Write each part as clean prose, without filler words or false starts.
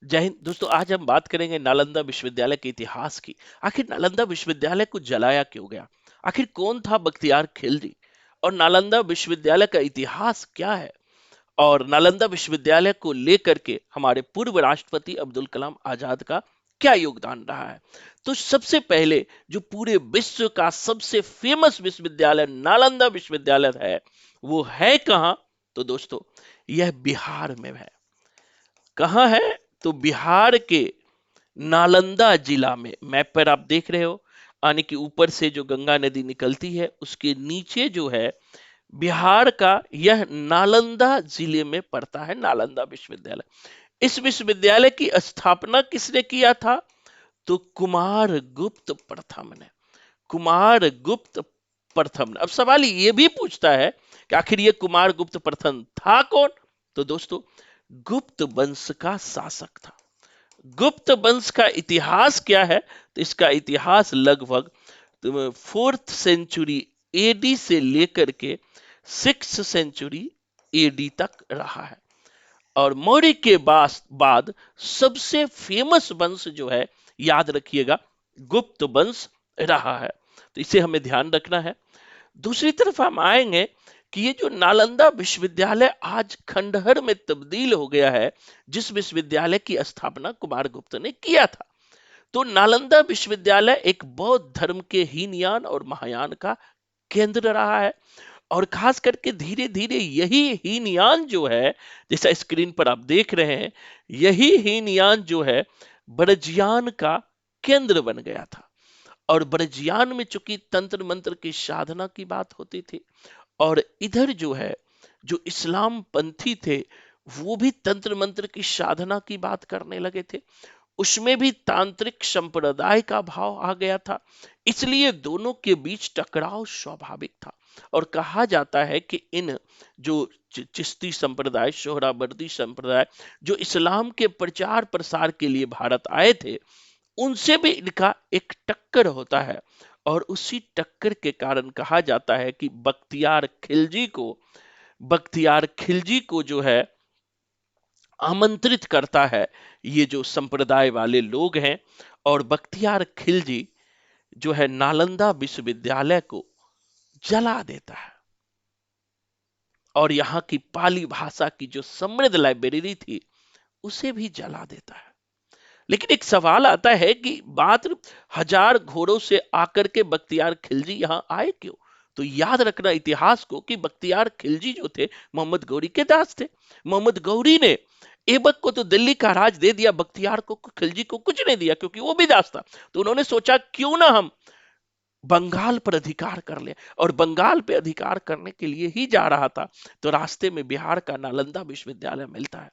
जय हिंद दोस्तों। आज हम बात करेंगे नालंदा विश्वविद्यालय के इतिहास की। आखिर नालंदा विश्वविद्यालय को जलाया क्यों गया? आखिर कौन था बख्तियार खिलजी? और नालंदा विश्वविद्यालय का इतिहास क्या है? और नालंदा विश्वविद्यालय को लेकर के हमारे पूर्व राष्ट्रपति अब्दुल कलाम आजाद का क्या योगदान रहा है? तो सबसे पहले जो पूरे विश्व का सबसे फेमस विश्वविद्यालय नालंदा विश्वविद्यालय है, वो है कहाँ? तो दोस्तों, यह बिहार में है। कहाँ है? तो बिहार के नालंदा जिला में। मैप पर आप देख रहे हो, यानी कि ऊपर से जो गंगा नदी निकलती है उसके नीचे जो है बिहार का यह नालंदा जिले में पड़ता है नालंदा विश्वविद्यालय। इस विश्वविद्यालय की स्थापना किसने किया था? तो कुमार गुप्त प्रथम ने। कुमार गुप्त प्रथम ने। अब सवाल ये भी पूछता है कि आखिर ये कुमार गुप्त प्रथम था कौन? तो दोस्तों, गुप्त वंश का शासक था। गुप्त वंश का इतिहास क्या है? तो इसका इतिहास लगभग 4th सेंचुरी एडी से लेकर के 6th सेंचुरी एडी तक रहा है। और मौर्य के बाद सबसे फेमस वंश जो है, याद रखिएगा, गुप्त वंश रहा है। तो इसे हमें ध्यान रखना है। दूसरी तरफ हम आएंगे कि ये जो नालंदा विश्वविद्यालय आज खंडहर में तब्दील हो गया है, जिस विश्वविद्यालय की स्थापना कुमार गुप्त ने किया था। तो नालंदा विश्वविद्यालय एक बौद्ध धर्म के हीनयान और महायान का केंद्र रहा है। और खास करके धीरे धीरे यही हीनयान जो है, जैसा स्क्रीन पर आप देख रहे हैं, यही हीनयान जो है ब्रजयान का केंद्र बन गया था। और ब्रजयान में चूंकि तंत्र मंत्र की साधना की बात होती थी, और इधर जो है, जो इस्लाम पंथी थे, वो भी तंत्र मंत्र की साधना की बात करने लगे थे। उसमें भी तांत्रिक संप्रदाय का भाव आ गया था। इसलिए दोनों के बीच टकराव स्वाभाविक था। और कहा जाता है कि इन जो चिश्ती संप्रदाय, सोहरावर्दी संप्रदाय, जो इस्लाम के प्रचार प्रसार के लिए भारत आए थे, उनसे भी इनका एक टक्कर होता है। और उसी टक्कर के कारण कहा जाता है कि बख्तियार खिलजी को जो है आमंत्रित करता है ये जो संप्रदाय वाले लोग हैं। और बख्तियार खिलजी जो है नालंदा विश्वविद्यालय को जला देता है। और यहाँ की पाली भाषा की जो समृद्ध लाइब्रेरी थी, उसे भी जला देता है। लेकिन एक सवाल आता है कि मात्र 1000 घोड़ों से आकर के बख्तियार खिलजी यहाँ आए क्यों? तो याद रखना इतिहास को कि बख्तियार खिलजी जो थे, मोहम्मद गौरी के दास थे। मोहम्मद गौरी ने ऐबक को तो दिल्ली का राज दे दिया, बख्तियार को, खिलजी को कुछ नहीं दिया, क्योंकि वो भी दास था। तो उन्होंने सोचा क्यों ना हम बंगाल पर अधिकार कर ले। और बंगाल पे अधिकार करने के लिए ही जा रहा था, तो रास्ते में बिहार का नालंदा विश्वविद्यालय मिलता है।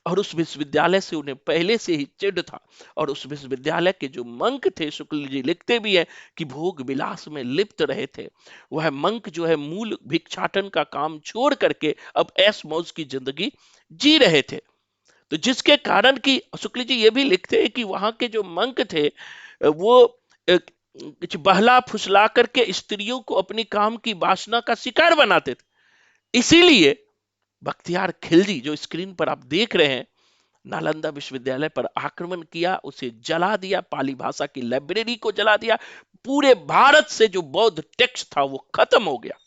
और उस विश्वविद्यालय से उन्हें पहले से ही चिढ़ था। और उस विश्वविद्यालय के जो मंक थे, शुक्ल जी लिखते भी हैं कि भोग विलास में लिप्त रहे थे। वह मंक जो है मूल भिक्षाटन का काम छोड़ करके अब ऐश मौज की जिंदगी जी रहे थे। तो जिसके कारण कि शुक्ल जी ये भी लिखते हैं कि वहां के जो मंक थे, वो कुछ बहला फुसला करके स्त्रियों को अपनी काम की वासना का शिकार बनाते थे। इसीलिए बख्तियार खिलजी, जो स्क्रीन पर आप देख रहे हैं, नालंदा विश्वविद्यालय पर आक्रमण किया, उसे जला दिया, पाली भाषा की लाइब्रेरी को जला दिया। पूरे भारत से जो बौद्ध टेक्स्ट था वो खत्म हो गया।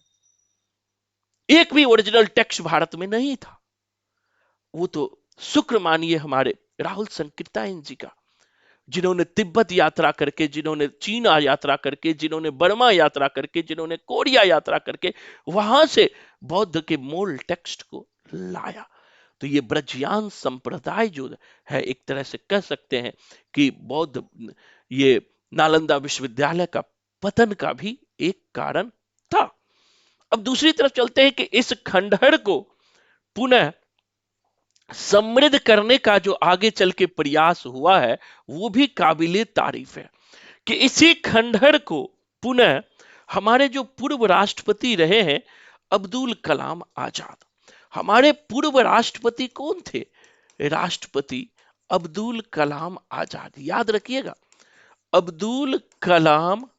एक भी ओरिजिनल टेक्स्ट भारत में नहीं था। वो तो शुक्र मानिए हमारे राहुल संकीर्तायन जी का, जिन्होंने तिब्बत यात्रा करके, जिन्होंने चीन यात्रा करके, जिन्होंने बर्मा यात्रा करके, जिन्होंने कोरिया यात्रा करके वहां से बौद्ध के मूल टेक्स्ट को लाया। तो ये ब्रजयान संप्रदाय जो है, एक तरह से कह सकते हैं कि बौद्ध, ये नालंदा विश्वविद्यालय का पतन का भी एक कारण था। अब दूसरी तरफ चलते हैं कि इस खंडहर को पुनः समृद्ध करने का जो आगे चल के प्रयास हुआ है, वो भी काबिले तारीफ है। कि इसी खंडहर को पुनः हमारे जो पूर्व राष्ट्रपति रहे हैं, अब्दुल कलाम आजाद। हमारे पूर्व राष्ट्रपति कौन थे? राष्ट्रपति अब्दुल कलाम आजाद। याद रखिएगा, अब्दुल कलाम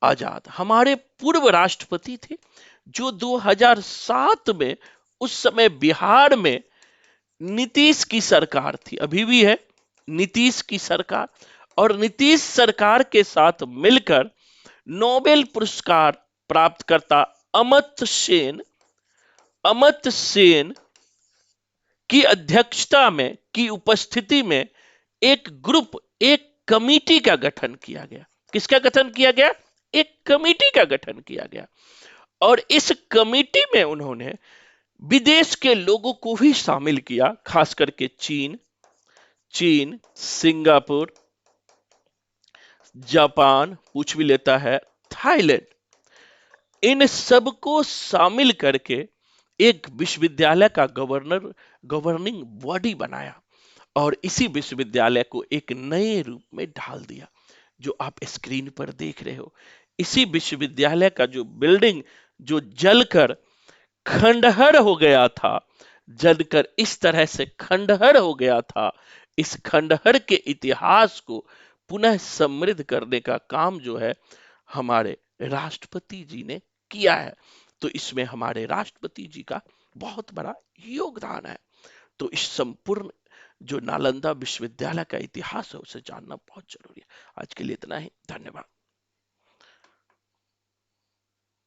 आजाद हमारे पूर्व राष्ट्रपति थे, जो 2007 में, उस समय बिहार में नीतीश की सरकार थी, अभी भी है नीतीश की सरकार, और नीतीश सरकार के साथ मिलकर नोबेल पुरस्कार प्राप्त करता अमर्त्य सेन की अध्यक्षता में, की उपस्थिति में एक ग्रुप, एक कमिटी का गठन किया गया। किसका गठन किया गया? एक कमिटी का गठन किया गया, और इस कमिटी में उन्होंने विदेश के लोगों को भी शामिल किया, खास करके चीन, सिंगापुर, जापान, पूछ भी लेता है, थाईलैंड, इन सबको शामिल करके एक विश्वविद्यालय का गवर्निंग बॉडी बनाया, और इसी विश्वविद्यालय को एक नए रूप में ढाल दिया, जो आप स्क्रीन पर देख रहे हो। इसी विश्वविद्यालय का जो बिल्डिंग, जो जलकर खंडहर हो गया था, जलकर इस तरह से खंडहर हो गया था, इस खंडहर के इतिहास को पुनः समृद्ध करने का काम जो है हमारे राष्ट्रपति जी ने किया है। तो इसमें हमारे राष्ट्रपति जी का बहुत बड़ा योगदान है। तो इस संपूर्ण जो नालंदा विश्वविद्यालय का इतिहास है उसे जानना बहुत जरूरी है। आज के लिए इतना ही, धन्यवाद।